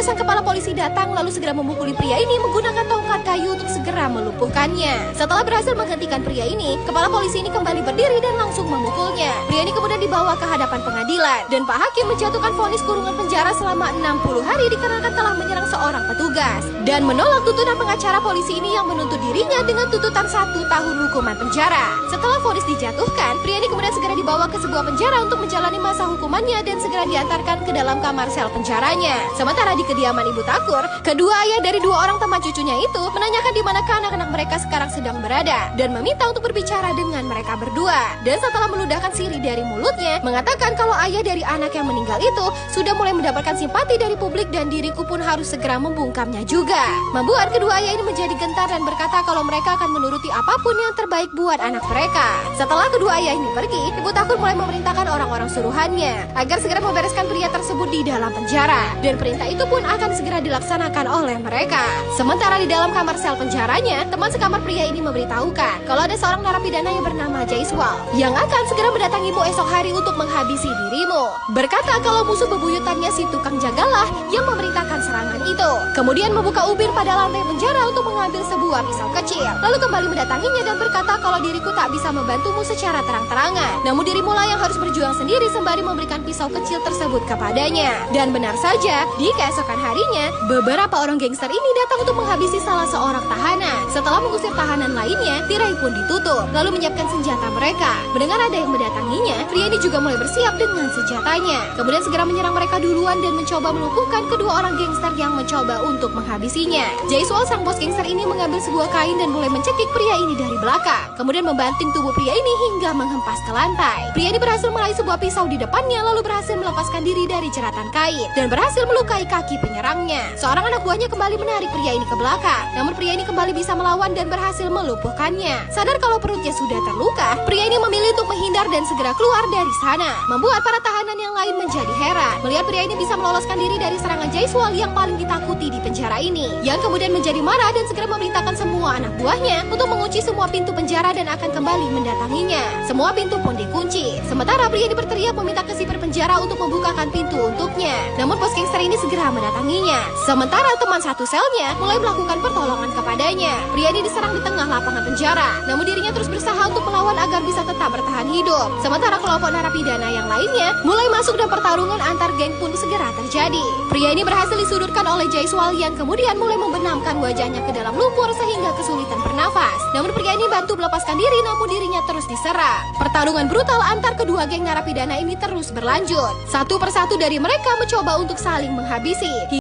Tiba-tiba sang kepala polisi datang lalu segera memukuli pria ini menggunakan tongkat kayu untuk segera melumpuhkannya. Setelah berhasil menghentikan pria ini, kepala polisi ini kembali berdiri dan langsung memukulnya. Pria ini kemudian dibawa ke hadapan pengadilan dan Pak Hakim menjatuhkan vonis kurungan penjara selama 60 hari dikarenakan telah menyerang seorang petugas dan menolak tuntutan pengacara polisi ini yang menuntut dirinya dengan tuntutan 1 tahun hukuman penjara. Setelah vonis dijatuhkan, pria ini kemudian segera dibawa ke sebuah penjara untuk menjalani masa hukumannya dan segera diantarkan ke dalam kamar sel penjaranya. Sementara di kediaman Ibu Takur, kedua ayah dari 2 orang teman cucunya itu menanyakan di manakah anak-anak mereka sekarang sedang berada dan meminta untuk berbicara dengan mereka berdua. Dan setelah meludahkan sirih dari mulutnya, mengatakan kalau ayah dari anak yang meninggal itu sudah mulai mendapatkan simpati dari publik dan diriku pun harus segera membungkamnya juga. Membuat kedua ayah ini menjadi gentar dan berkata kalau mereka akan menuruti apapun yang terbaik buat anak mereka. Setelah kedua ayah ini pergi, Ibu Takur mulai memerintahkan orang-orang suruhannya agar segera membereskan pria tersebut di dalam penjara. Dan perintah itu pun akan segera dilaksanakan oleh mereka. Sementara di dalam kamar sel penjaranya, teman sekamar pria ini memberitahukan kalau ada seorang narapidana yang bernama Jaiswal yang akan segera mendatangimu esok hari untuk menghabisi dirimu. Berkata kalau musuh bebuyutannya si tukang jagalah yang memerintahkan serangan itu. Kemudian membuka ubin pada lantai penjara untuk mengambil sebuah pisau kecil. Lalu kembali mendatanginya dan berkata kalau diriku tak bisa membantumu secara terang-terangan. Namun dirimu lah yang harus berjuang sendiri sembari memberikan pisau kecil tersebut kepadanya. Dan benar saja, di keesokan harinya, beberapa orang gangster ini datang untuk menghabisi salah seorang tahanan. Setelah mengusir tahanan lainnya, tirai pun ditutup, lalu menyiapkan senjata mereka. Mendengar ada yang mendatanginya, pria ini juga mulai bersiap dengan senjatanya. Kemudian segera menyerang mereka duluan dan mencoba melumpuhkan kedua orang gangster yang mencoba untuk menghabisinya. Jaiswal sang bos gangster ini mengambil sebuah kain dan mulai mencekik pria ini dari belakang. Kemudian membanting tubuh pria ini hingga menghempas ke lantai. Pria ini berhasil meraih sebuah pisau di depannya lalu berhasil melepaskan diri dari jeratan kain dan berhasil melukai kaki penyerangnya. Seorang anak buahnya kembali menarik pria ini ke belakang. Namun pria ini kembali bisa melawan dan berhasil melumpuhkannya. Sadar kalau perutnya sudah terluka, pria ini memilih untuk menghindar dan segera keluar dari sana. Membuat para tahanan yang lain menjadi heran melihat pria ini bisa meloloskan diri dari serangan Jaiswal yang paling ditakuti di penjara ini. Yang kemudian menjadi marah dan segera memerintahkan semua anak buahnya untuk mengunci semua pintu penjara dan akan kembali mendatanginya. Semua pintu pun dikunci. Sementara pria ini berteriak meminta ke sipir penjara untuk membukakan pintu untuknya. Namun bos gangster ini segera mendatanginya. Sementara teman satu selnya mulai melakukan pertolongan kepadanya. Pria ini diserang di tengah lapangan penjara. Namun dirinya terus berusaha untuk melawan agar bisa tetap bertahan hidup. Sementara kelompok narapidana yang lainnya mulai masuk dan pertarungan antar geng pun segera terjadi. Pria ini berhasil disudutkan oleh Jaiswal yang kemudian mulai membenamkan wajahnya ke dalam lumpur sehingga kesulitan bernafas. Namun pria ini bantu melepaskan diri namun dirinya terus diserang. Pertarungan brutal antar kedua geng narapidana ini terus berlanjut. Satu persatu dari mereka mencoba untuk saling menghabisi.